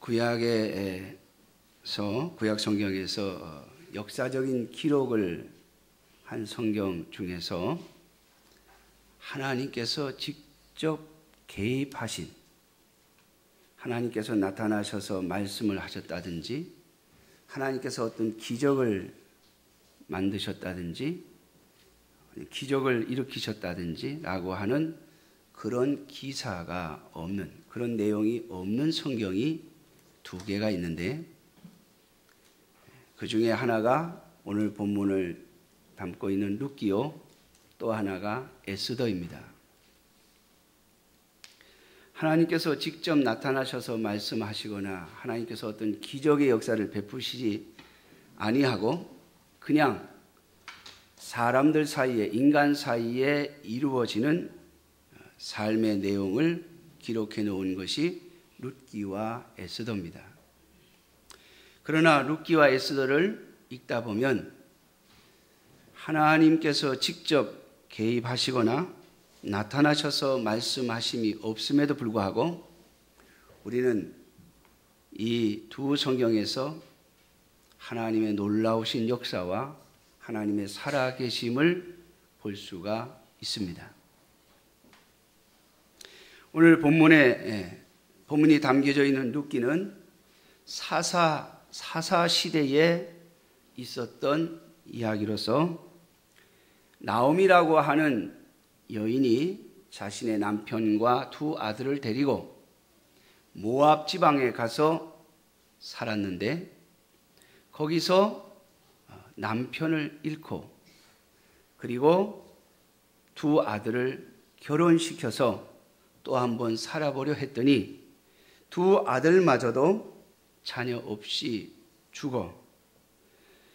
구약 성경에서 역사적인 기록을 한 성경 중에서 하나님께서 직접 개입하신, 하나님께서 나타나셔서 말씀을 하셨다든지, 하나님께서 어떤 기적을 만드셨다든지, 기적을 일으키셨다든지 라고 하는 그런 기사가 없는, 그런 내용이 없는 성경이 두 개가 있는데, 그 중에 하나가 오늘 본문을 담고 있는 룻기요, 또 하나가 에스더입니다. 하나님께서 직접 나타나셔서 말씀하시거나 하나님께서 어떤 기적의 역사를 베푸시지 아니하고 그냥 사람들 사이에, 인간 사이에 이루어지는 삶의 내용을 기록해 놓은 것이 룻기와 에스더입니다. 그러나 룻기와 에스더를 읽다 보면 하나님께서 직접 개입하시거나 나타나셔서 말씀하심이 없음에도 불구하고 우리는 이 두 성경에서 하나님의 놀라우신 역사와 하나님의 살아계심을 볼 수가 있습니다. 오늘 본문이 담겨져 있는 룻기는 사사 시대에 있었던 이야기로서 나오미라고 하는 여인이 자신의 남편과 두 아들을 데리고 모압 지방에 가서 살았는데 거기서 남편을 잃고 그리고 두 아들을 결혼시켜서 또 한 번 살아보려 했더니 두 아들마저도 자녀 없이 죽어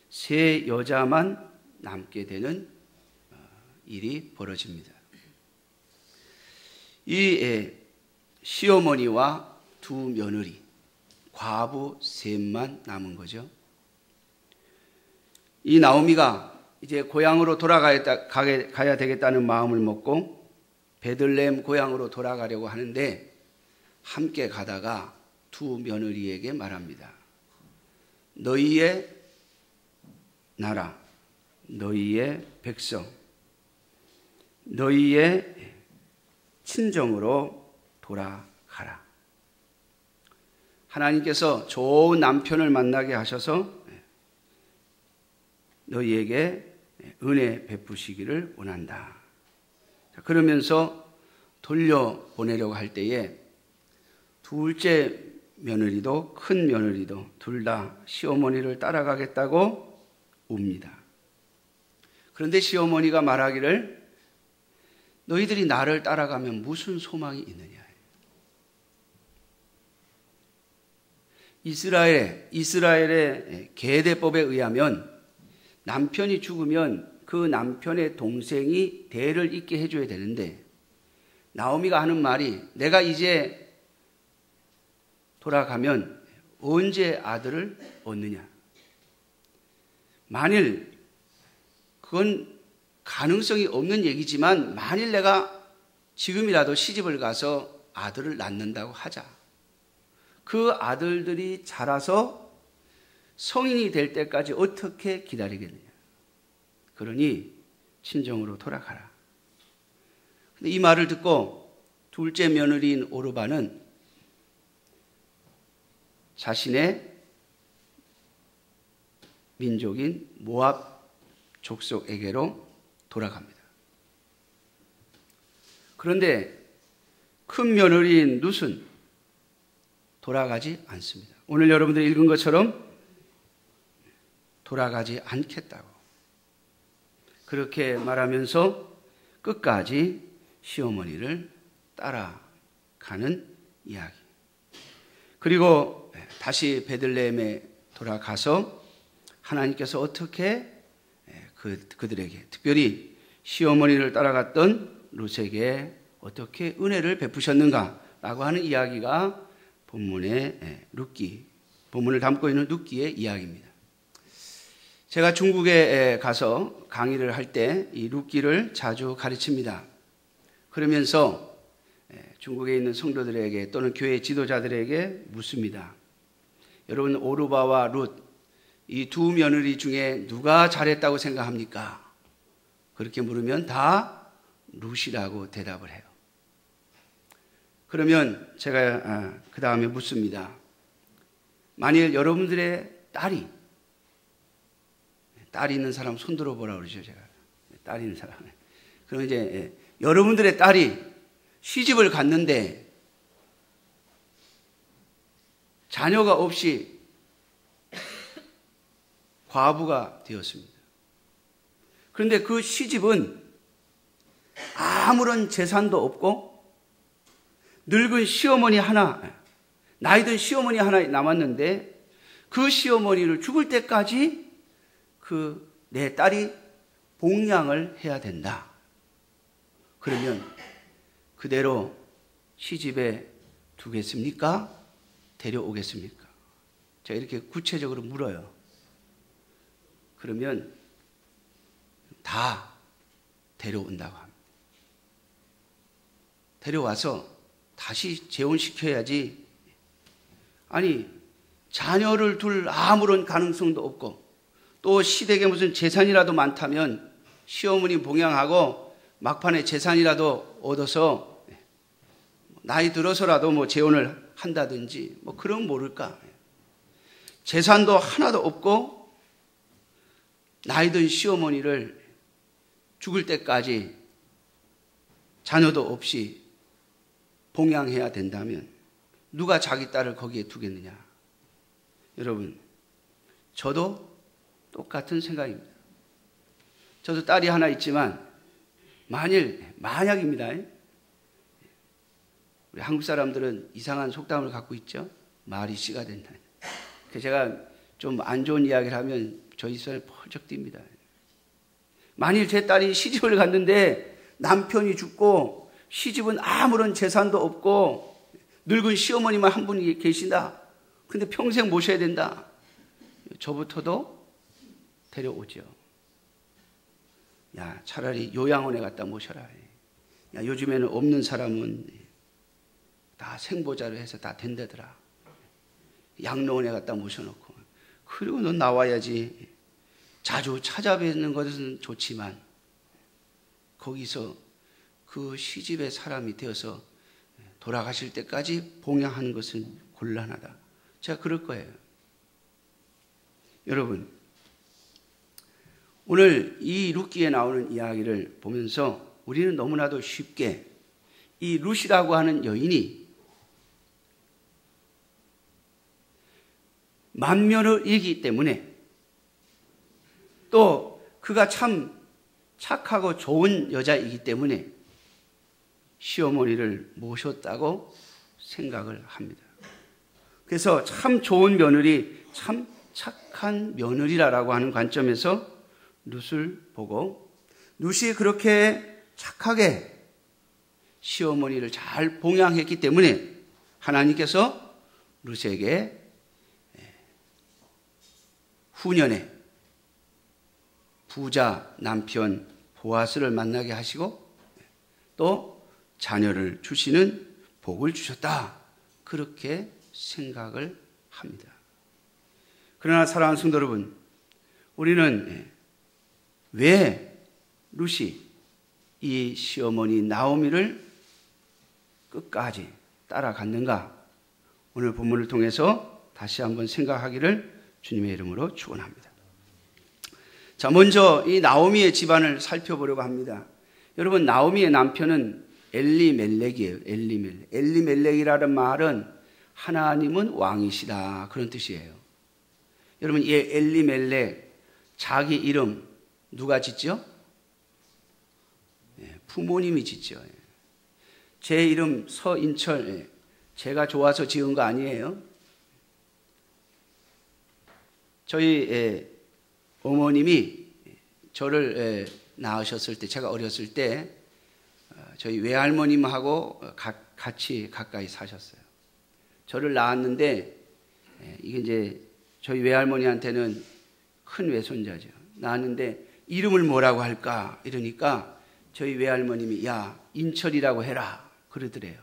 세 여자만 남게 되는 일이 벌어집니다. 이 시어머니와 두 며느리, 과부 셋만 남은 거죠. 이 나오미가 이제 고향으로 가야 되겠다는 마음을 먹고 베들레헴 고향으로 돌아가려고 하는데 함께 가다가 두 며느리에게 말합니다. 너희의 나라, 너희의 백성, 너희의 친정으로 돌아가라. 하나님께서 좋은 남편을 만나게 하셔서 너희에게 은혜 베푸시기를 원한다. 그러면서 돌려보내려고 할 때에 둘째 며느리도 큰 며느리도 둘 다 시어머니를 따라가겠다고 웁니다. 그런데 시어머니가 말하기를 너희들이 나를 따라가면 무슨 소망이 있느냐. 이스라엘의 계대법에 의하면 남편이 죽으면 그 남편의 동생이 대를 잇게 해줘야 되는데 나오미가 하는 말이 내가 이제 돌아가면 언제 아들을 얻느냐. 만일 그건 가능성이 없는 얘기지만 만일 내가 지금이라도 시집을 가서 아들을 낳는다고 하자. 그 아들들이 자라서 성인이 될 때까지 어떻게 기다리겠느냐. 그러니 친정으로 돌아가라. 근데 이 말을 듣고 둘째 며느리인 오르바는 자신의 민족인 모압 족속에게로 돌아갑니다. 그런데 큰 며느리인 룻은 돌아가지 않습니다. 오늘 여러분들이 읽은 것처럼 돌아가지 않겠다고 그렇게 말하면서 끝까지 시어머니를 따라가는 이야기. 그리고 다시 베들레헴에 돌아가서 하나님께서 어떻게 그들에게 특별히 시어머니를 따라갔던 룻에게 어떻게 은혜를 베푸셨는가라고 하는 이야기가 본문의 본문을 담고 있는 룻기의 이야기입니다. 제가 중국에 가서 강의를 할 때 이 룻기를 자주 가르칩니다. 그러면서 중국에 있는 성도들에게 또는 교회 지도자들에게 묻습니다. 여러분 오르바와 룻 이 두 며느리 중에 누가 잘했다고 생각합니까? 그렇게 물으면 다 룻이라고 대답을 해요. 그러면 제가 그 다음에 묻습니다. 만일 여러분들의 딸이 있는 사람 손 들어보라 그러죠. 제가 딸이 있는 사람. 그럼 이제 여러분들의 딸이 시집을 갔는데 자녀가 없이 과부가 되었습니다. 그런데 그 시집은 아무런 재산도 없고 늙은 시어머니 하나, 나이 든 시어머니 하나 남았는데 그 시어머니를 죽을 때까지 내 딸이 봉양을 해야 된다. 그러면 그대로 시집에 두겠습니까? 데려오겠습니까? 제가 이렇게 구체적으로 물어요. 그러면 다 데려온다고 합니다. 데려와서 다시 재혼시켜야지. 아니, 자녀를 둘 아무런 가능성도 없고 또 시댁에 무슨 재산이라도 많다면 시어머니 봉양하고 막판에 재산이라도 얻어서 나이 들어서라도 뭐 재혼을 한다든지 뭐 그럼 모를까. 재산도 하나도 없고 나이 든 시어머니를 죽을 때까지 자녀도 없이 봉양해야 된다면 누가 자기 딸을 거기에 두겠느냐. 여러분, 저도 똑같은 생각입니다. 저도 딸이 하나 있지만 만약입니다. 우리 한국 사람들은 이상한 속담을 갖고 있죠. 말이 씨가 된다. 제가 좀 안 좋은 이야기를 하면 저희 손에 펄쩍 뜁니다. 만일 제 딸이 시집을 갔는데 남편이 죽고 시집은 아무런 재산도 없고 늙은 시어머니만 한 분이 계신다. 근데 평생 모셔야 된다. 저부터도 데려오죠. 야, 차라리 요양원에 갖다 모셔라. 야, 요즘에는 없는 사람은 다 생보자로 해서 다 된다더라. 양로원에 갖다 모셔놓고. 그리고 넌 나와야지. 자주 찾아뵙는 것은 좋지만 거기서 그 시집의 사람이 되어서 돌아가실 때까지 봉양하는 것은 곤란하다. 제가 그럴 거예요. 여러분, 오늘 이 룻기에 나오는 이야기를 보면서 우리는 너무나도 쉽게 이 룻이라고 하는 여인이 만면을 때문에 또 그가 참 착하고 좋은 여자이기 때문에 시어머니를 모셨다고 생각을 합니다. 그래서 참 좋은 며느리, 참 착한 며느리라고 하는 관점에서 룻을 보고 룻이 그렇게 착하게 시어머니를 잘 봉양했기 때문에 하나님께서 룻에게 후년에 부자 남편 보아스를 만나게 하시고 또 자녀를 주시는 복을 주셨다. 그렇게 생각을 합니다. 그러나 사랑하는 성도 여러분, 우리는 왜 룻이 이 시어머니 나오미를 끝까지 따라갔는가? 오늘 본문을 통해서 다시 한번 생각하기를 주님의 이름으로 축원합니다. 자, 먼저 이 나오미의 집안을 살펴보려고 합니다. 여러분, 나오미의 남편은 엘리멜렉이에요. 엘리멜렉이라는 말은 하나님은 왕이시다, 그런 뜻이에요. 여러분, 이 엘리멜렉 자기 이름 누가 짓죠? 부모님이 짓죠. 제 이름 서인철, 제가 좋아서 지은 거 아니에요. 저희 어머님이 저를 낳으셨을 때, 제가 어렸을 때 저희 외할머님하고 같이 가까이 사셨어요. 저를 낳았는데 이게 이제 저희 외할머니한테는 큰 외손자죠. 낳았는데 이름을 뭐라고 할까 이러니까 저희 외할머님이 야, 인철이라고 해라 그러더래요.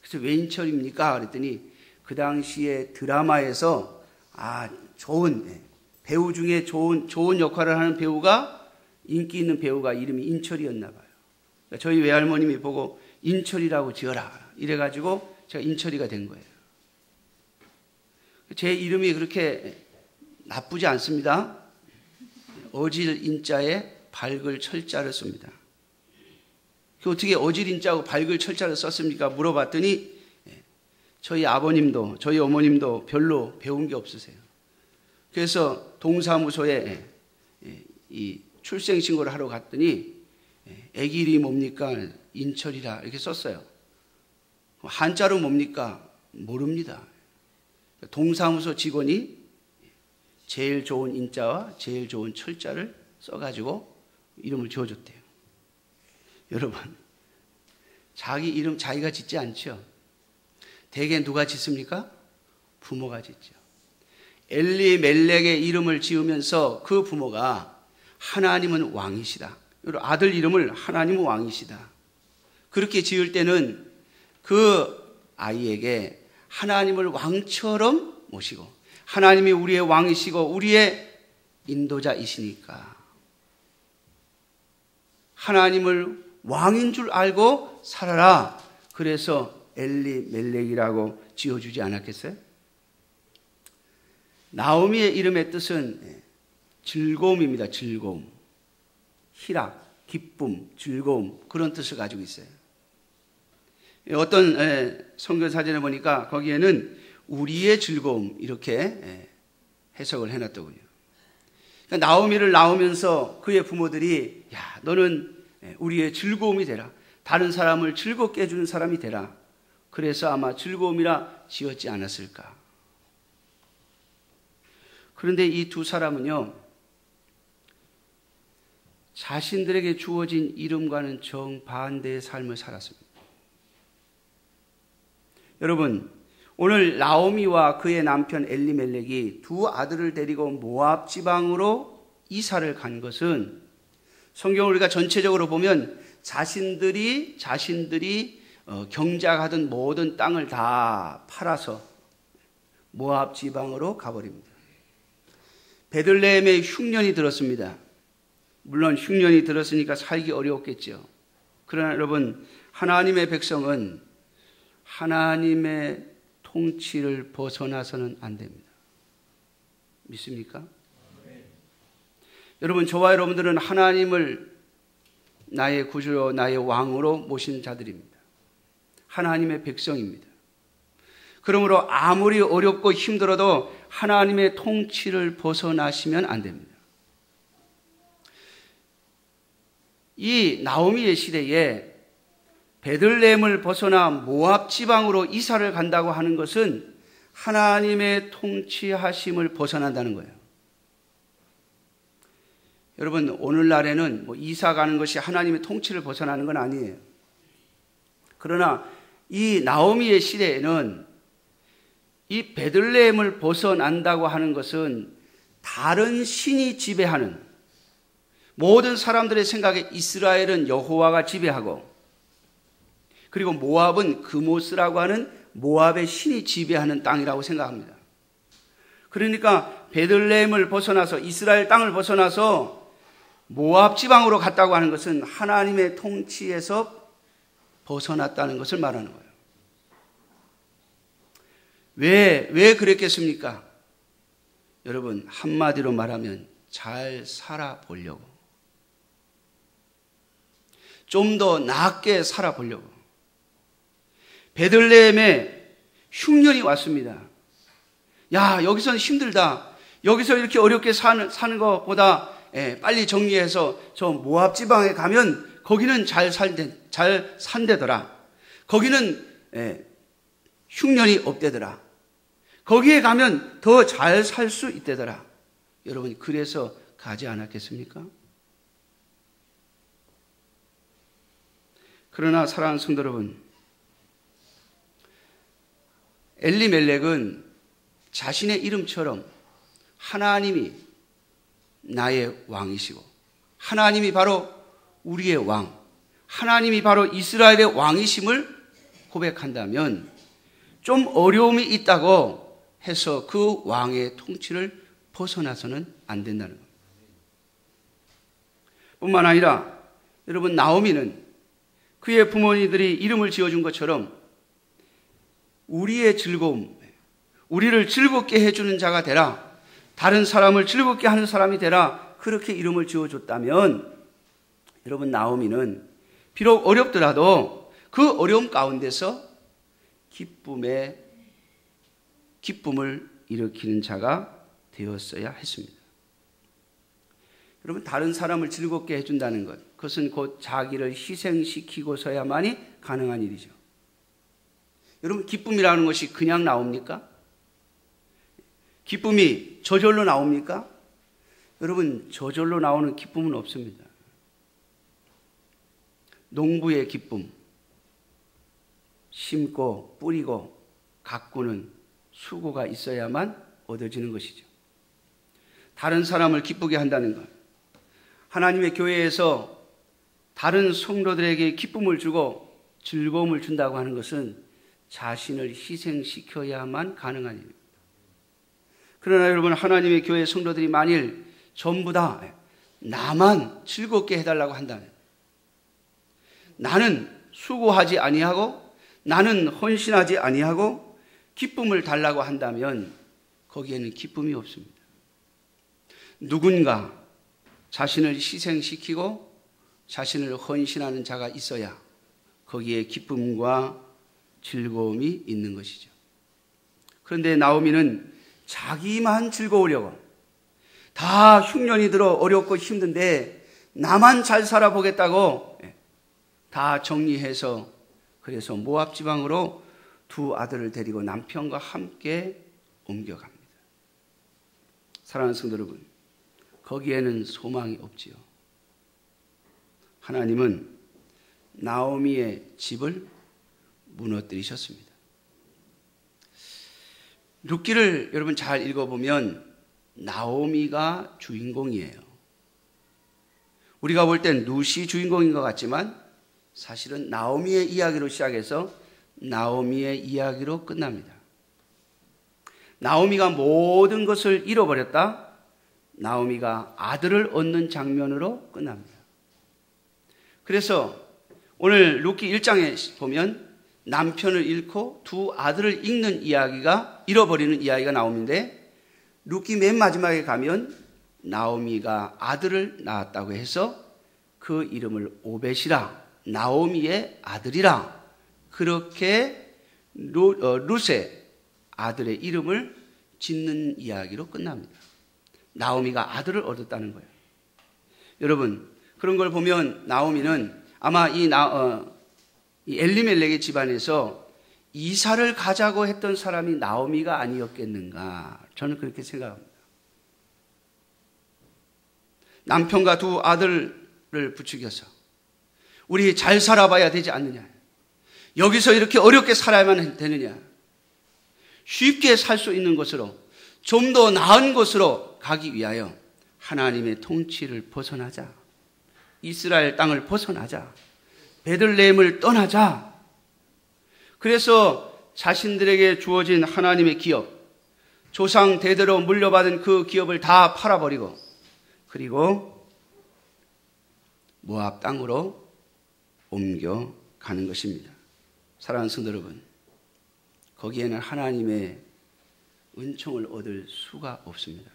그래서 왜 인철입니까? 그랬더니 그 당시에 드라마에서 좋은 배우 중에 좋은 역할을 하는 배우가, 인기 있는 배우가 이름이 인철이었나 봐요. 그러니까 저희 외할머님이 보고 인철이라고 지어라 이래가지고 제가 인철이가 된 거예요. 제 이름이 그렇게 나쁘지 않습니다. 어질 인자에 밝을 철자를 씁니다. 어떻게 어질 인자하고 밝을 철자를 썼습니까? 물어봤더니 저희 아버님도 저희 어머님도 별로 배운 게 없으세요. 그래서 동사무소에 이 출생신고를 하러 갔더니 애기 이름이 뭡니까? 인철이라 이렇게 썼어요. 한자로 뭡니까? 모릅니다. 동사무소 직원이 제일 좋은 인자와 제일 좋은 철자를 써가지고 이름을 지어줬대요. 여러분, 자기 이름 자기가 짓지 않죠. 대개 누가 짓습니까? 부모가 짓죠. 엘리멜렉의 이름을 지으면서 그 부모가 하나님은 왕이시다. 아들 이름을 하나님은 왕이시다. 그렇게 지을 때는 그 아이에게 하나님을 왕처럼 모시고 하나님이 우리의 왕이시고 우리의 인도자이시니까 하나님을 왕인 줄 알고 살아라. 그래서 엘리멜렉이라고 지어주지 않았겠어요? 나오미의 이름의 뜻은 즐거움입니다. 즐거움. 희락, 기쁨, 즐거움 그런 뜻을 가지고 있어요. 어떤 성경 사전에 보니까 거기에는 우리의 즐거움 이렇게 해석을 해놨더군요. 그러니까 나오미를 낳으면서 그의 부모들이 야 너는 우리의 즐거움이 되라. 다른 사람을 즐겁게 해주는 사람이 되라. 그래서 아마 즐거움이라 지었지 않았을까. 그런데 이 두 사람은요, 자신들에게 주어진 이름과는 정반대의 삶을 살았습니다. 여러분, 오늘 나오미와 그의 남편 엘리멜렉이 두 아들을 데리고 모압 지방으로 이사를 간 것은 성경을 우리가 전체적으로 보면 자신들이 경작하던 모든 땅을 다 팔아서 모압 지방으로 가버립니다. 베들레헴에 흉년이 들었습니다. 물론 흉년이 들었으니까 살기 어려웠겠죠. 그러나 여러분, 하나님의 백성은 하나님의 통치를 벗어나서는 안 됩니다. 믿습니까? 여러분, 저와 여러분들은 하나님을 나의 구주로 나의 왕으로 모신 자들입니다. 하나님의 백성입니다. 그러므로 아무리 어렵고 힘들어도 하나님의 통치를 벗어나시면 안 됩니다. 이 나오미의 시대에 베들레헴을 벗어나 모압 지방으로 이사를 간다고 하는 것은 하나님의 통치하심을 벗어난다는 거예요. 여러분, 오늘날에는 이사 가는 것이 하나님의 통치를 벗어나는 건 아니에요. 그러나 이 나오미의 시대에는 이 베들레헴을 벗어난다고 하는 것은 다른 신이 지배하는, 모든 사람들의 생각에 이스라엘은 여호와가 지배하고, 그리고 모압은 그모스라고 하는 모압의 신이 지배하는 땅이라고 생각합니다. 그러니까 베들레헴을 벗어나서 이스라엘 땅을 벗어나서 모압 지방으로 갔다고 하는 것은 하나님의 통치에서 벗어났다는 것을 말하는 거예요. 왜 그랬겠습니까? 여러분, 한마디로 말하면 잘 살아보려고, 좀 더 낫게 살아보려고. 베들레헴에 흉년이 왔습니다. 야, 여기서는 힘들다. 여기서 이렇게 어렵게 사는 것보다 빨리 정리해서 저 모압 지방에 가면 거기는 잘 산대더라. 거기는 흉년이 없대더라. 거기에 가면 더 잘 살 수 있대더라. 여러분, 그래서 가지 않았겠습니까? 그러나 사랑하는 성도 여러분, 엘리멜렉은 자신의 이름처럼 하나님이 나의 왕이시고 하나님이 바로 우리의 왕, 하나님이 바로 이스라엘의 왕이심을 고백한다면 좀 어려움이 있다고 해서 그 왕의 통치를 벗어나서는 안 된다는 겁니다. 뿐만 아니라 여러분, 나오미는 그의 부모님들이 이름을 지어준 것처럼 우리의 즐거움, 우리를 즐겁게 해주는 자가 되라, 다른 사람을 즐겁게 하는 사람이 되라, 그렇게 이름을 지어줬다면 여러분, 나오미는 비록 어렵더라도 그 어려움 가운데서 기쁨을 일으키는 자가 되었어야 했습니다. 여러분, 다른 사람을 즐겁게 해준다는 것, 그것은 곧 자기를 희생시키고서야만이 가능한 일이죠. 여러분, 기쁨이라는 것이 그냥 나옵니까? 기쁨이 저절로 나옵니까? 여러분, 저절로 나오는 기쁨은 없습니다. 농부의 기쁨, 심고 뿌리고 가꾸는 수고가 있어야만 얻어지는 것이죠. 다른 사람을 기쁘게 한다는 것, 하나님의 교회에서 다른 성도들에게 기쁨을 주고 즐거움을 준다고 하는 것은 자신을 희생시켜야만 가능한 일입니다. 그러나 여러분, 하나님의 교회 성도들이 만일 전부 다 나만 즐겁게 해달라고 한다면, 나는 수고하지 아니하고 나는 헌신하지 아니하고 기쁨을 달라고 한다면 거기에는 기쁨이 없습니다. 누군가 자신을 희생시키고 자신을 헌신하는 자가 있어야 거기에 기쁨과 즐거움이 있는 것이죠. 그런데 나오미는 자기만 즐거우려고, 다 흉년이 들어 어렵고 힘든데 나만 잘 살아보겠다고 다 정리해서, 그래서 모압 지방으로 두 아들을 데리고 남편과 함께 옮겨갑니다. 사랑하는 성도 여러분, 거기에는 소망이 없지요. 하나님은 나오미의 집을 무너뜨리셨습니다. 룻기를 여러분 잘 읽어보면 나오미가 주인공이에요. 우리가 볼 땐 룻이 주인공인 것 같지만 사실은 나오미의 이야기로 시작해서 나오미의 이야기로 끝납니다. 나오미가 모든 것을 잃어버렸다, 나오미가 아들을 얻는 장면으로 끝납니다. 그래서 오늘 룻기 1장에 보면 남편을 잃고 두 아들을 잃어버리는 이야기가 나오는데, 룻기 맨 마지막에 가면 나오미가 아들을 낳았다고 해서 그 이름을 오벳이라, 나오미의 아들이라, 그렇게 룻의 아들의 이름을 짓는 이야기로 끝납니다. 나오미가 아들을 얻었다는 거예요. 여러분, 그런 걸 보면 나오미는 아마 이 엘리멜렉의 집안에서 이사를 가자고 했던 사람이 나오미가 아니었겠는가, 저는 그렇게 생각합니다. 남편과 두 아들을 부추겨서 우리 잘 살아봐야 되지 않느냐, 여기서 이렇게 어렵게 살아야만 되느냐, 쉽게 살 수 있는 곳으로, 좀 더 나은 곳으로 가기 위하여 하나님의 통치를 벗어나자, 이스라엘 땅을 벗어나자, 베들레헴을 떠나자. 그래서 자신들에게 주어진 하나님의 기업, 조상 대대로 물려받은 그 기업을 다 팔아버리고, 그리고 모압 땅으로 옮겨가는 것입니다. 사랑하는 성도 여러분, 거기에는 하나님의 은총을 얻을 수가 없습니다.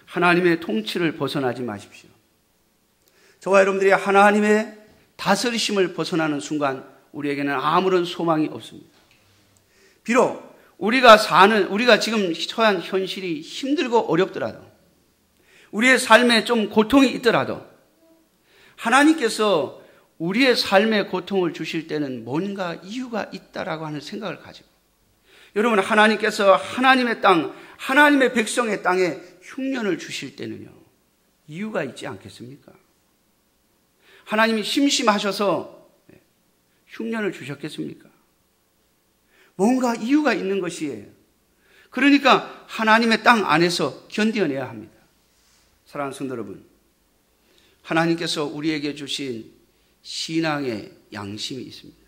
하나님의 통치를 벗어나지 마십시오. 저와 여러분들이 하나님의 다스리심을 벗어나는 순간 우리에게는 아무런 소망이 없습니다. 비록 우리가 지금 처한 현실이 힘들고 어렵더라도, 우리의 삶에 좀 고통이 있더라도, 하나님께서 우리의 삶에 고통을 주실 때는 뭔가 이유가 있다라고 하는 생각을 가지고, 여러분, 하나님께서 하나님의 땅, 하나님의 백성의 땅에 흉년을 주실 때는요, 이유가 있지 않겠습니까? 하나님이 심심하셔서 흉년을 주셨겠습니까? 뭔가 이유가 있는 것이에요. 그러니까 하나님의 땅 안에서 견뎌내야 합니다. 사랑하는 성도 여러분, 하나님께서 우리에게 주신 신앙의 양심이 있습니다.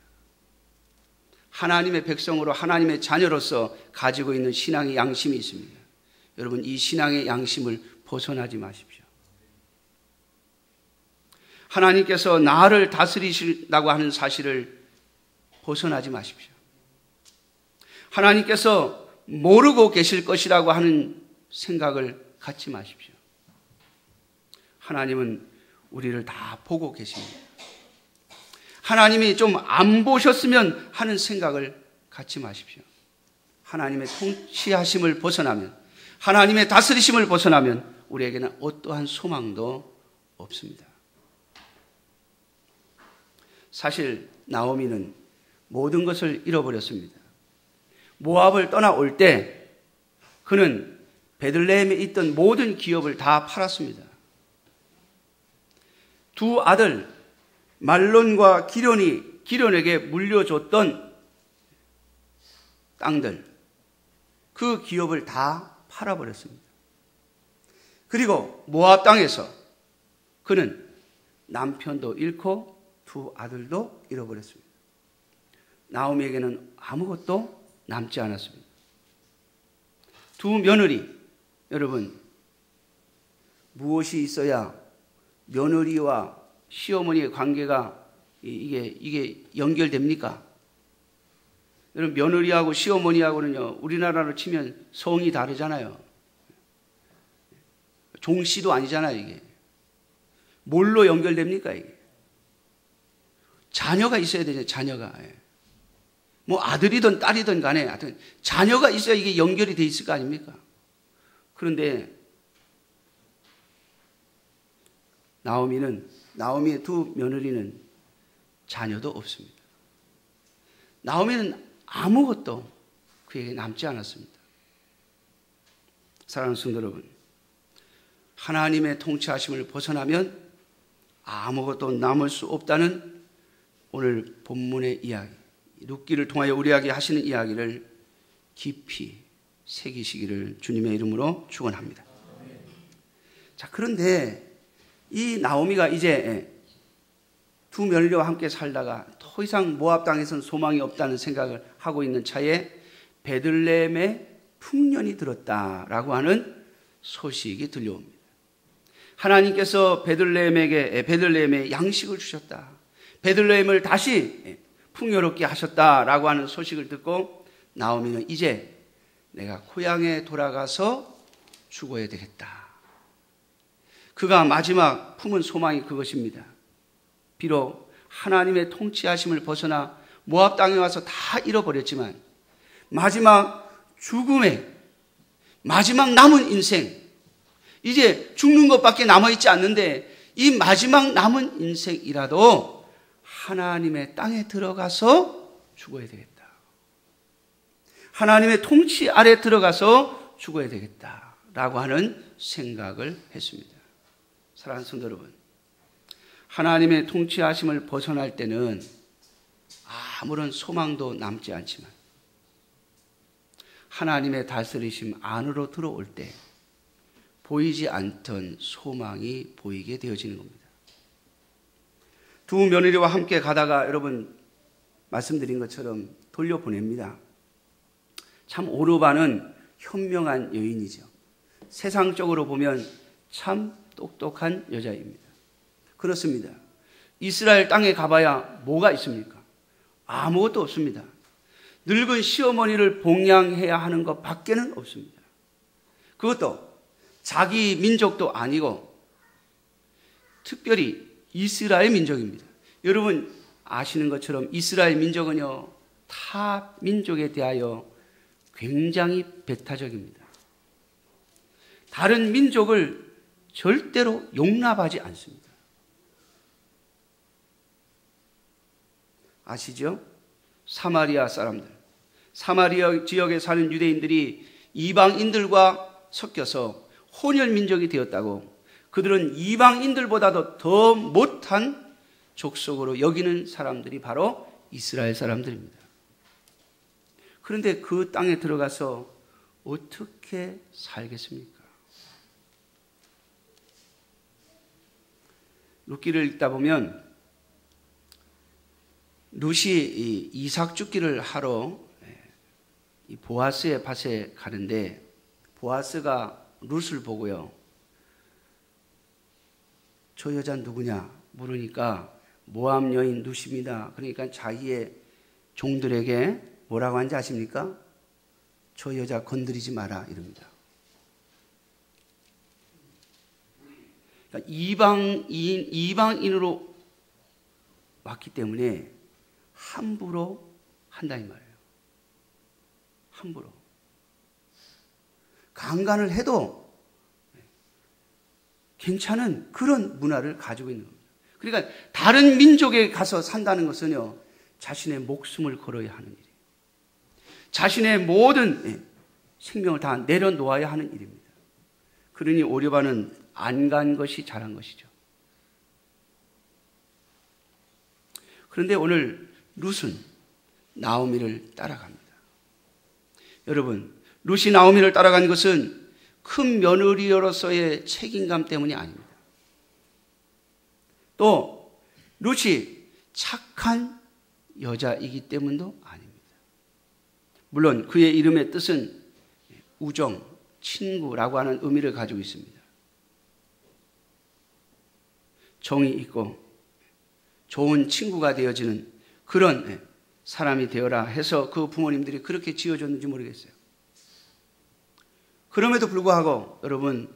하나님의 백성으로 하나님의 자녀로서 가지고 있는 신앙의 양심이 있습니다. 여러분, 이 신앙의 양심을 벗어나지 마십시오. 하나님께서 나를 다스리신다고 하는 사실을 벗어나지 마십시오. 하나님께서 모르고 계실 것이라고 하는 생각을 갖지 마십시오. 하나님은 우리를 다 보고 계십니다. 하나님이 좀 안 보셨으면 하는 생각을 갖지 마십시오. 하나님의 통치하심을 벗어나면, 하나님의 다스리심을 벗어나면 우리에게는 어떠한 소망도 없습니다. 사실 나오미는 모든 것을 잃어버렸습니다. 모압을 떠나올 때 그는 베들레헴에 있던 모든 기업을 다 팔았습니다. 두 아들 말론과 기련에게 물려줬던 땅들, 그 기업을 다 팔아버렸습니다. 그리고 모압 땅에서 그는 남편도 잃고 두 아들도 잃어버렸습니다. 나오미에게는 아무것도 남지 않았습니다. 두 며느리, 여러분, 무엇이 있어야 며느리와 시어머니의 관계가 이게 연결됩니까? 여러분, 며느리하고 시어머니하고는요, 우리나라로 치면 성이 다르잖아요. 종씨도 아니잖아요, 이게. 뭘로 연결됩니까, 이게? 자녀가 있어야 되죠, 자녀가. 뭐 아들이든 딸이든 간에 하여튼 자녀가 있어야 이게 연결이 돼 있을 거 아닙니까? 그런데 나오미의 두 며느리는 자녀도 없습니다. 나오미는 아무것도 그에게 남지 않았습니다. 사랑하는 성도 여러분, 하나님의 통치하심을 벗어나면 아무것도 남을 수 없다는 오늘 본문의 이야기, 룻기를 통하여 우리에게 하시는 이야기를 깊이 새기시기를 주님의 이름으로 축원합니다. 자, 그런데 이 나오미가 이제 두 며느리와 함께 살다가 더 이상 모압 땅에서는 소망이 없다는 생각을 하고 있는 차에 베들레헴에 풍년이 들었다라고 하는 소식이 들려옵니다. 하나님께서 베들레헴에 양식을 주셨다. 베들레헴을 다시 풍요롭게 하셨다라고 하는 소식을 듣고 나오미는 이제 내가 고향에 돌아가서 죽어야 되겠다. 그가 마지막 품은 소망이 그것입니다. 비록 하나님의 통치하심을 벗어나 모압 땅에 와서 다 잃어버렸지만 마지막 죽음에 마지막 남은 인생, 이제 죽는 것밖에 남아있지 않는데 이 마지막 남은 인생이라도 하나님의 땅에 들어가서 죽어야 되겠다. 하나님의 통치 아래 들어가서 죽어야 되겠다라고 하는 생각을 했습니다. 사랑하는 성도 여러분, 하나님의 통치하심을 벗어날 때는 아무런 소망도 남지 않지만 하나님의 다스리심 안으로 들어올 때 보이지 않던 소망이 보이게 되어지는 겁니다. 두 며느리와 함께 가다가 여러분 말씀드린 것처럼 돌려보냅니다. 참 오르바는 현명한 여인이죠. 세상적으로 보면 참 똑똑한 여자입니다. 그렇습니다. 이스라엘 땅에 가봐야 뭐가 있습니까? 아무것도 없습니다. 늙은 시어머니를 봉양해야 하는 것 밖에는 없습니다. 그것도 자기 민족도 아니고 특별히 이스라엘 민족입니다. 여러분 아시는 것처럼 이스라엘 민족은요, 타 민족에 대하여 굉장히 배타적입니다. 다른 민족을 절대로 용납하지 않습니다. 아시죠? 사마리아 사람들, 사마리아 지역에 사는 유대인들이 이방인들과 섞여서 혼혈 민족이 되었다고, 그들은 이방인들보다도 더 못한 족속으로 여기는 사람들이 바로 이스라엘 사람들입니다. 그런데 그 땅에 들어가서 어떻게 살겠습니까? 룻기를 읽다 보면 룻이 이삭 죽기를 하러 이 보아스의 밭에 가는데 보아스가 룻을 보고요. 저 여자 누구냐 물으니까 모압 여인 룻입니다. 그러니까 자기의 종들에게 뭐라고 하는지 아십니까? 저 여자 건드리지 마라 이럽니다. 그러니까 이방인으로 왔기 때문에 함부로 한다 이 말이에요. 함부로. 강간을 해도 괜찮은 그런 문화를 가지고 있는 겁니다. 그러니까 다른 민족에 가서 산다는 것은요, 자신의 목숨을 걸어야 하는 일이에요. 자신의 모든 생명을 다 내려놓아야 하는 일입니다. 그러니 오르반은 안 간 것이 잘한 것이죠. 그런데 오늘 룻은 나오미를 따라갑니다. 여러분, 룻이 나오미를 따라간 것은 큰 며느리로서의 책임감 때문이 아닙니다. 또 룻이 착한 여자이기 때문도 아닙니다. 물론 그의 이름의 뜻은 우정, 친구라고 하는 의미를 가지고 있습니다. 정이 있고 좋은 친구가 되어지는 그런 사람이 되어라 해서 그 부모님들이 그렇게 지어줬는지 모르겠어요. 그럼에도 불구하고 여러분,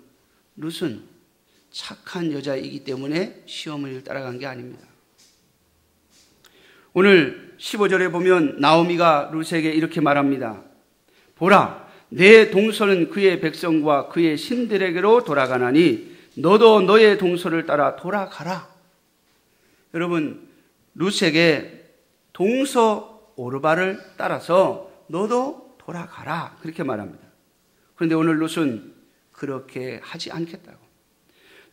룻은 착한 여자이기 때문에 시어머니를 따라간 게 아닙니다. 오늘 15절에 보면 나오미가 룻에게 이렇게 말합니다. 보라, 내 동서는 그의 백성과 그의 신들에게로 돌아가나니 너도 너의 동서를 따라 돌아가라. 여러분, 룻에게 동서 오르바를 따라서 너도 돌아가라 그렇게 말합니다. 그런데 오늘 룻은 그렇게 하지 않겠다고,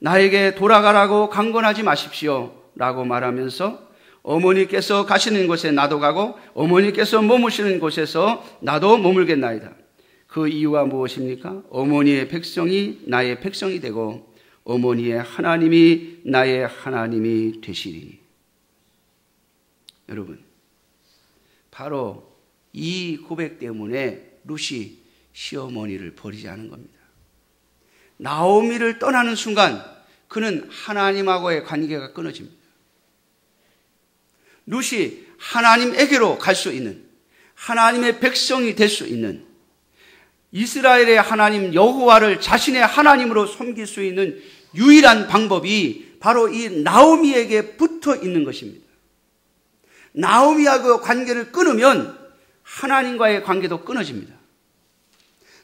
나에게 돌아가라고 강권하지 마십시오 라고 말하면서 어머니께서 가시는 곳에 나도 가고 어머니께서 머무시는 곳에서 나도 머물겠나이다. 그 이유가 무엇입니까? 어머니의 백성이 나의 백성이 되고 어머니의 하나님이 나의 하나님이 되시리. 여러분, 바로 이 고백 때문에 룻이 시어머니를 버리지 않은 겁니다. 나오미를 떠나는 순간 그는 하나님하고의 관계가 끊어집니다. 룻이 하나님에게로 갈 수 있는, 하나님의 백성이 될 수 있는, 이스라엘의 하나님 여호와를 자신의 하나님으로 섬길 수 있는 유일한 방법이 바로 이 나오미에게 붙어 있는 것입니다. 나오미하고 관계를 끊으면 하나님과의 관계도 끊어집니다.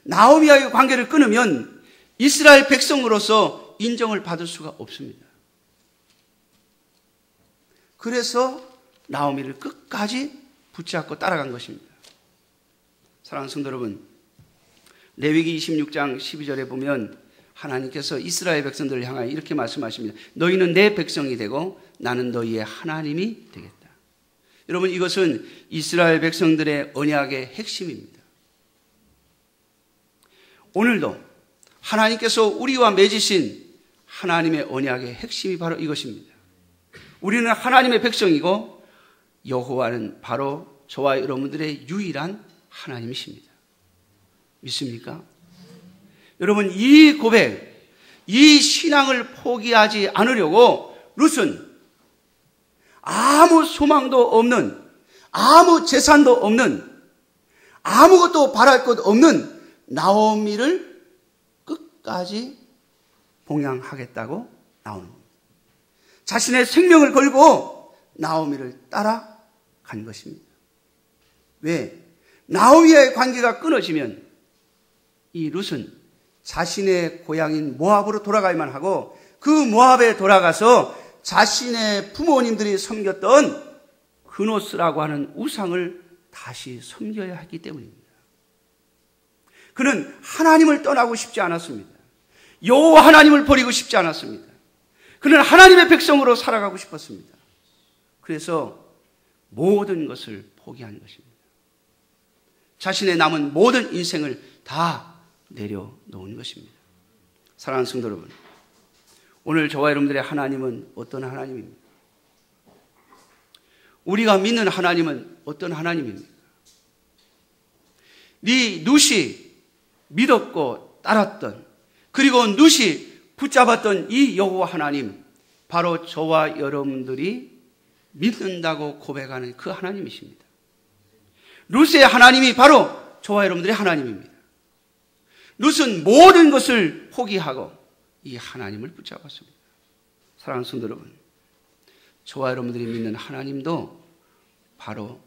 나오미와의 관계를 끊으면 이스라엘 백성으로서 인정을 받을 수가 없습니다. 그래서 나오미를 끝까지 붙잡고 따라간 것입니다. 사랑하는 성도 여러분, 레위기 26장 12절에 보면 하나님께서 이스라엘 백성들을 향하여 이렇게 말씀하십니다. 너희는 내 백성이 되고 나는 너희의 하나님이 되겠다. 여러분, 이것은 이스라엘 백성들의 언약의 핵심입니다. 오늘도 하나님께서 우리와 맺으신 하나님의 언약의 핵심이 바로 이것입니다. 우리는 하나님의 백성이고 여호와는 바로 저와 여러분들의 유일한 하나님이십니다. 믿습니까? 여러분, 이 고백, 이 신앙을 포기하지 않으려고 룻은 아무 소망도 없는, 아무 재산도 없는, 아무것도 바랄 것 없는 나오미를 끝까지 봉양하겠다고 나오는 겁니다. 자신의 생명을 걸고 나오미를 따라간 것입니다. 왜? 나오미와의 관계가 끊어지면 이 룻은 자신의 고향인 모압으로 돌아가야만 하고 그 모압에 돌아가서 자신의 부모님들이 섬겼던 그노스라고 하는 우상을 다시 섬겨야 하기 때문입니다. 그는 하나님을 떠나고 싶지 않았습니다. 여호와 하나님을 버리고 싶지 않았습니다. 그는 하나님의 백성으로 살아가고 싶었습니다. 그래서 모든 것을 포기한 것입니다. 자신의 남은 모든 인생을 다 내려놓은 것입니다. 사랑하는 성도 여러분, 오늘 저와 여러분들의 하나님은 어떤 하나님입니까? 우리가 믿는 하나님은 어떤 하나님입니까? 룻이 믿었고 따랐던, 그리고 룻이 붙잡았던 이 여호와 하나님, 바로 저와 여러분들이 믿는다고 고백하는 그 하나님이십니다. 룻의 하나님이 바로 저와 여러분들의 하나님입니다. 룻은 모든 것을 포기하고 이 하나님을 붙잡았습니다. 사랑하는 성도 여러분, 저와 여러분들이 믿는 하나님도 바로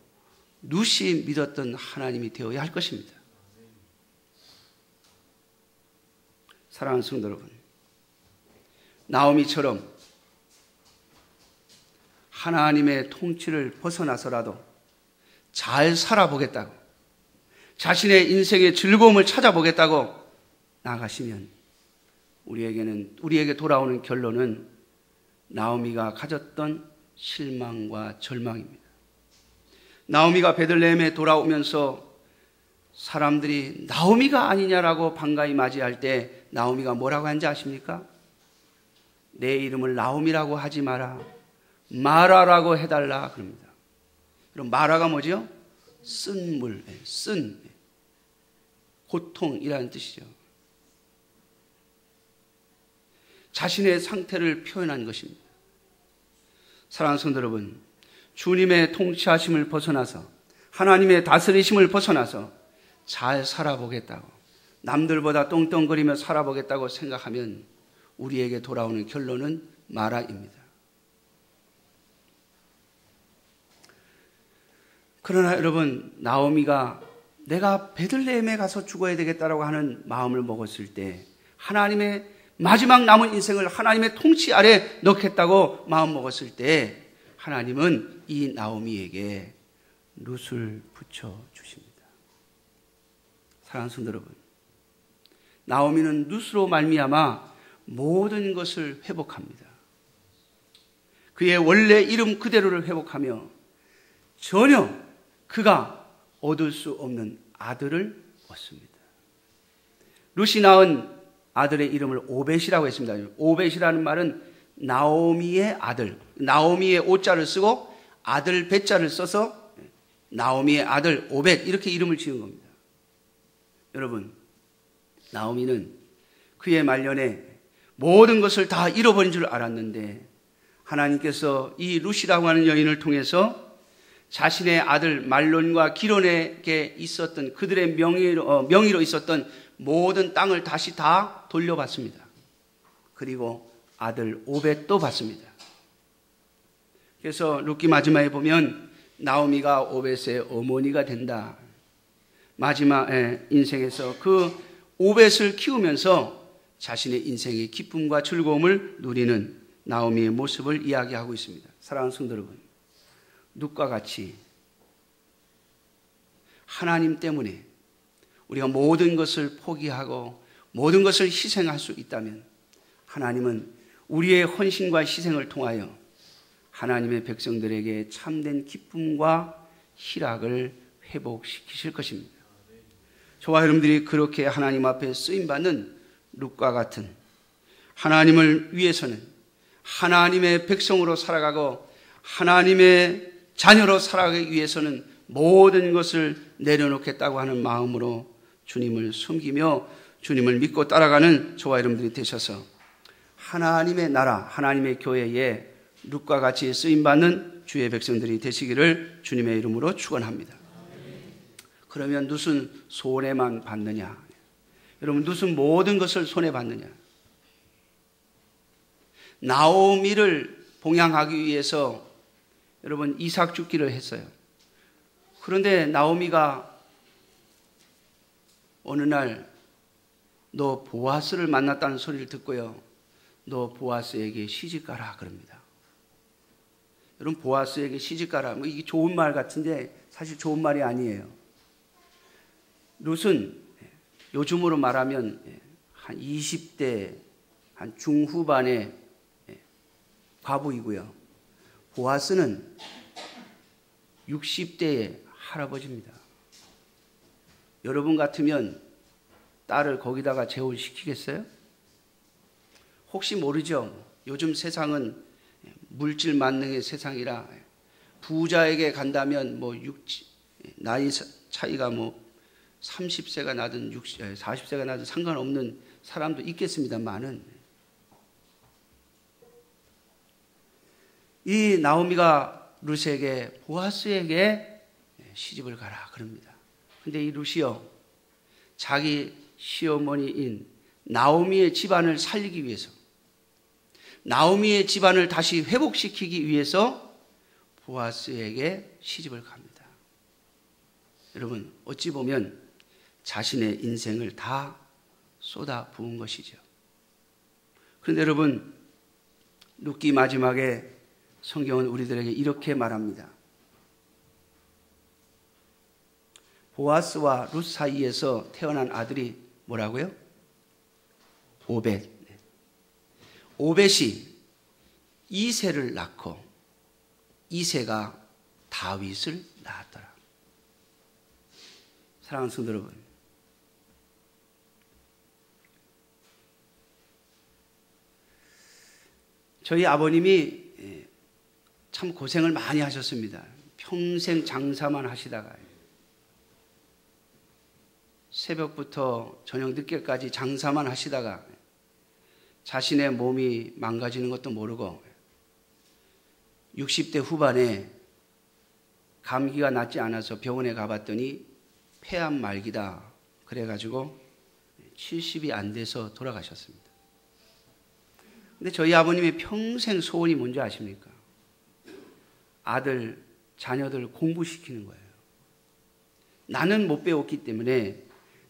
룻이 믿었던 하나님이 되어야 할 것입니다. 사랑하는 성도 여러분, 나오미처럼 하나님의 통치를 벗어나서라도 잘 살아보겠다고, 자신의 인생의 즐거움을 찾아보겠다고 나가시면 우리에게 돌아오는 결론은 나오미가 가졌던 실망과 절망입니다. 나오미가 베들레헴에 돌아오면서 사람들이 나오미가 아니냐라고 반가이 맞이할 때 나오미가 뭐라고 하는지 아십니까? 내 이름을 나오미라고 하지 마라, 마라라고 해달라 그럽니다. 그럼 마라가 뭐죠? 쓴 물, 쓴 고통이라는 뜻이죠. 자신의 상태를 표현한 것입니다. 사랑하는 성도 여러분, 주님의 통치하심을 벗어나서, 하나님의 다스리심을 벗어나서 잘 살아보겠다고, 남들보다 똥똥거리며 살아보겠다고 생각하면 우리에게 돌아오는 결론은 마라입니다. 그러나 여러분, 나오미가 내가 베들레헴에 가서 죽어야 되겠다라고 하는 마음을 먹었을 때, 하나님의 마지막 남은 인생을 하나님의 통치 아래 넣겠다고 마음 먹었을 때, 하나님은 이 나오미에게 룻을 붙여주십니다. 사랑하는 성도 여러분, 나오미는 룻으로 말미암아 모든 것을 회복합니다. 그의 원래 이름 그대로를 회복하며 전혀 그가 얻을 수 없는 아들을 얻습니다. 룻이 낳은 아들의 이름을 오벳이라고 했습니다. 오벳이라는 말은 나오미의 아들, 나오미의 오자를 쓰고 아들 배자를 써서 나오미의 아들 오벳, 이렇게 이름을 지은 겁니다. 여러분, 나오미는 그의 말년에 모든 것을 다 잃어버린 줄 알았는데 하나님께서 이 룻이라고 하는 여인을 통해서 자신의 아들 말론과 기론에게 있었던 그들의 명의로 있었던 모든 땅을 다시 다 돌려받습니다. 그리고 아들 오벳도 받습니다. 그래서 룻기 마지막에 보면 나오미가 오벳의 어머니가 된다. 마지막 인생에서 그 오벳을 키우면서 자신의 인생의 기쁨과 즐거움을 누리는 나오미의 모습을 이야기하고 있습니다. 사랑하는 성도 여러분, 룻과 같이 하나님 때문에 우리가 모든 것을 포기하고 모든 것을 희생할 수 있다면 하나님은 우리의 헌신과 희생을 통하여 하나님의 백성들에게 참된 기쁨과 희락을 회복시키실 것입니다. 저와 여러분들이 그렇게 하나님 앞에 쓰임받는 룻과 같은, 하나님을 위해서는 하나님의 백성으로 살아가고 하나님의 자녀로 살아가기 위해서는 모든 것을 내려놓겠다고 하는 마음으로 주님을 숨기며 주님을 믿고 따라가는 저와 여러분들이 되셔서 하나님의 나라, 하나님의 교회에 룻과 같이 쓰임받는 주의 백성들이 되시기를 주님의 이름으로 축원합니다. 그러면 룻은 손해만 받느냐? 여러분, 룻은 모든 것을 손해받느냐? 나오미를 봉양하기 위해서 여러분 이삭 죽기를 했어요. 그런데 나오미가 어느 날 너 보아스를 만났다는 소리를 듣고요, 너 보아스에게 시집가라 그럽니다. 여러분, 보아스에게 시집가라, 뭐 이게 좋은 말 같은데 사실 좋은 말이 아니에요. 룻은 요즘으로 말하면 한 20대 한 중후반의 과부이고요, 보아스는 60대의 할아버지입니다. 여러분 같으면 딸을 거기다가 재혼시키겠어요? 혹시 모르죠. 요즘 세상은 물질 만능의 세상이라 부자에게 간다면 나이 차이가 30세가 나든 40세가 나든 상관없는 사람도 있겠습니다만은, 이 나오미가 룻에게 보아스에게 시집을 가라 그럽니다. 근데 이 룻이요, 자기 시어머니인 나오미의 집안을 살리기 위해서, 나오미의 집안을 다시 회복시키기 위해서 보아스에게 시집을 갑니다. 여러분, 어찌 보면 자신의 인생을 다 쏟아 부은 것이죠. 그런데 여러분, 룻기 마지막에 성경은 우리들에게 이렇게 말합니다. 보아스와 룻 사이에서 태어난 아들이 뭐라고요? 오벳. 오벳이 이새를 낳고 이새가 다윗을 낳았더라. 사랑하는 성도 여러분, 저희 아버님이 참 고생을 많이 하셨습니다. 평생 장사만 하시다가 새벽부터 저녁 늦게까지 장사만 하시다가 자신의 몸이 망가지는 것도 모르고 60대 후반에 감기가 낫지 않아서 병원에 가봤더니 폐암 말기다 그래가지고 70이 안 돼서 돌아가셨습니다. 근데 저희 아버님의 평생 소원이 뭔지 아십니까? 아들, 자녀들 공부시키는 거예요. 나는 못 배웠기 때문에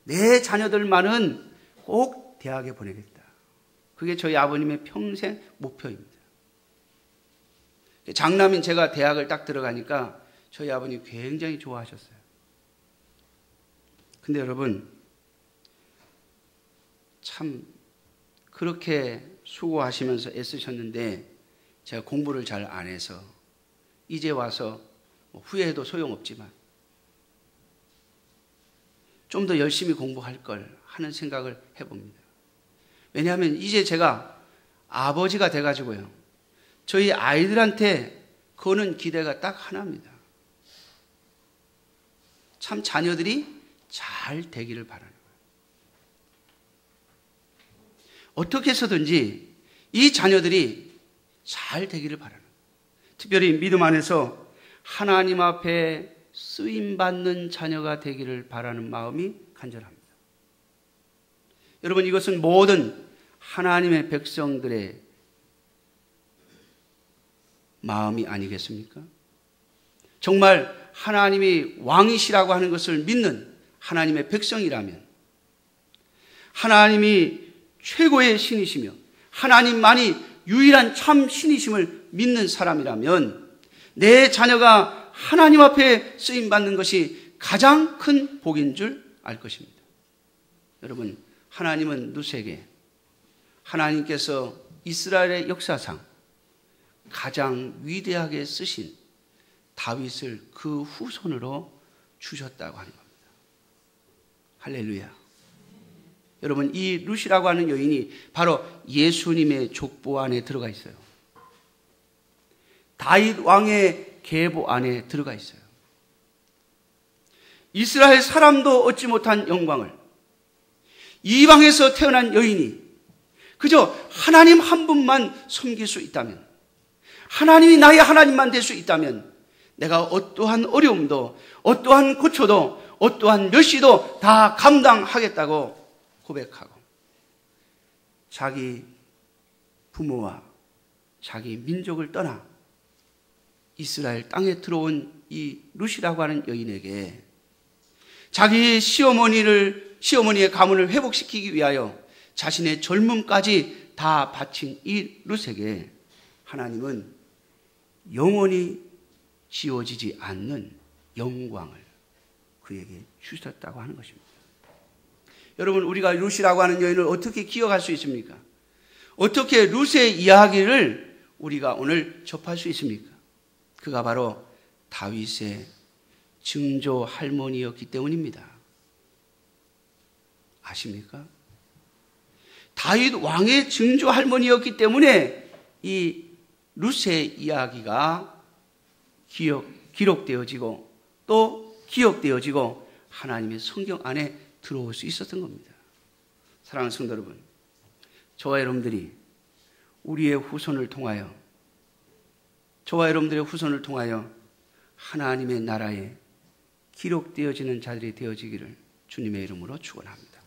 내 자녀들만은 꼭 대학에 보내겠다. 그게 저희 아버님의 평생 목표입니다. 장남인 제가 대학을 딱 들어가니까 저희 아버님 굉장히 좋아하셨어요. 근데 여러분, 참 그렇게 수고하시면서 애쓰셨는데 제가 공부를 잘 안 해서 이제 와서 후회해도 소용없지만 좀 더 열심히 공부할 걸 하는 생각을 해봅니다. 왜냐하면 이제 제가 아버지가 돼가지고요, 저희 아이들한테 거는 기대가 딱 하나입니다. 참 자녀들이 잘 되기를 바라는 거예요. 어떻게 해서든지 이 자녀들이 잘 되기를 바라는 거예요. 특별히 믿음 안에서 하나님 앞에 쓰임받는 자녀가 되기를 바라는 마음이 간절합니다. 여러분, 이것은 모든 하나님의 백성들의 마음이 아니겠습니까? 정말 하나님이 왕이시라고 하는 것을 믿는 하나님의 백성이라면, 하나님이 최고의 신이시며 하나님만이 유일한 참 신이심을 믿는 사람이라면 내 자녀가 하나님 앞에 쓰임받는 것이 가장 큰 복인 줄 알 것입니다. 여러분, 하나님은 룻에게 하나님께서 이스라엘의 역사상 가장 위대하게 쓰신 다윗을 그 후손으로 주셨다고 하는 겁니다. 할렐루야. 여러분, 이 룻이라고 하는 여인이 바로 예수님의 족보 안에 들어가 있어요. 다윗 왕의 계보 안에 들어가 있어요. 이스라엘 사람도 얻지 못한 영광을 이방에서 태어난 여인이 그저 하나님 한 분만 섬길 수 있다면, 하나님이 나의 하나님만 될 수 있다면 내가 어떠한 어려움도, 어떠한 고초도, 어떠한 멸시도 다 감당하겠다고 고백하고 자기 부모와 자기 민족을 떠나 이스라엘 땅에 들어온 이 룻이라고 하는 여인에게 자기 시어머니의 가문을 회복시키기 위하여 자신의 젊음까지 다 바친 이 룻에게 하나님은 영원히 지워지지 않는 영광을 그에게 주셨다고 하는 것입니다. 여러분, 우리가 룻이라고 하는 여인을 어떻게 기억할 수 있습니까? 어떻게 룻의 이야기를 우리가 오늘 접할 수 있습니까? 그가 바로 다윗의 증조 할머니였기 때문입니다. 아십니까? 다윗 왕의 증조 할머니였기 때문에 이 룻의 이야기가 기록되어지고 또 기억되어지고 하나님의 성경 안에 들어올 수 있었던 겁니다. 사랑하는 성도 여러분, 저와 여러분들이 우리의 후손을 통하여, 저와 여러분들의 후손을 통하여 하나님의 나라에 기록되어지는 자들이 되어지기를 주님의 이름으로 축원합니다.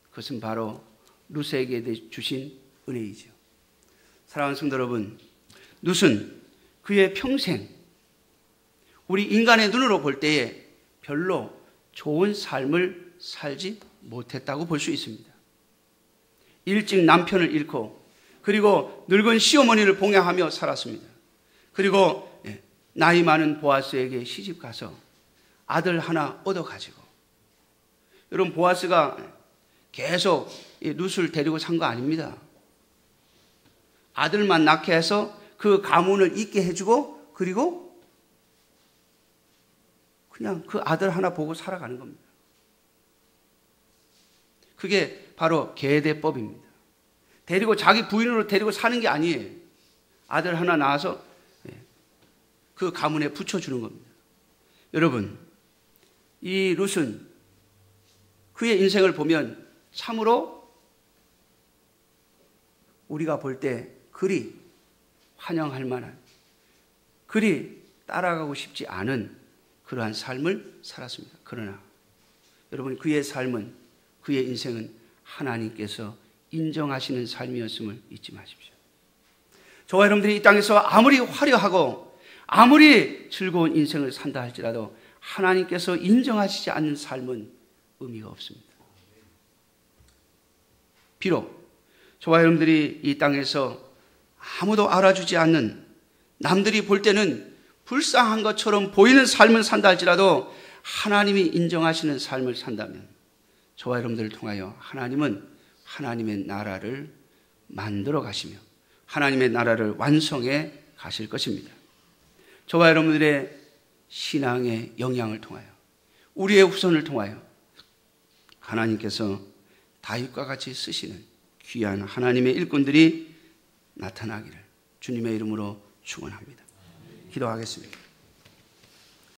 그것은 바로 룻에게 주신 은혜이죠. 사랑하는 성도 여러분, 룻은 그의 평생 우리 인간의 눈으로 볼 때에 별로 좋은 삶을 살지 못했다고 볼 수 있습니다. 일찍 남편을 잃고 그리고 늙은 시어머니를 봉양하며 살았습니다. 그리고 나이 많은 보아스에게 시집가서 아들 하나 얻어가지고, 여러분 보아스가 계속 룻을 데리고 산 거 아닙니다. 아들만 낳게 해서 그 가문을 잇게 해주고 그리고 그냥 그 아들 하나 보고 살아가는 겁니다. 그게 바로 계대법입니다. 자기 부인으로 데리고 사는 게 아니에요. 아들 하나 낳아서 그 가문에 붙여주는 겁니다. 여러분, 이 룻은 그의 인생을 보면 참으로 우리가 볼 때 그리 환영할 만한, 그리 따라가고 싶지 않은 그러한 삶을 살았습니다. 그러나 여러분, 그의 삶은, 그의 인생은 하나님께서 인정하시는 삶이었음을 잊지 마십시오. 저와 여러분들이 이 땅에서 아무리 화려하고 아무리 즐거운 인생을 산다 할지라도 하나님께서 인정하시지 않는 삶은 의미가 없습니다. 비록 저와 여러분들이 이 땅에서 아무도 알아주지 않는, 남들이 볼 때는 불쌍한 것처럼 보이는 삶을 산다 할지라도 하나님이 인정하시는 삶을 산다면 저와 여러분들을 통하여 하나님은 하나님의 나라를 만들어 가시며 하나님의 나라를 완성해 가실 것입니다. 저와 여러분들의 신앙의 영향을 통하여, 우리의 후손을 통하여 하나님께서 다윗과 같이 쓰시는 귀한 하나님의 일꾼들이 나타나기를 주님의 이름으로 축원합니다. 기도하겠습니다.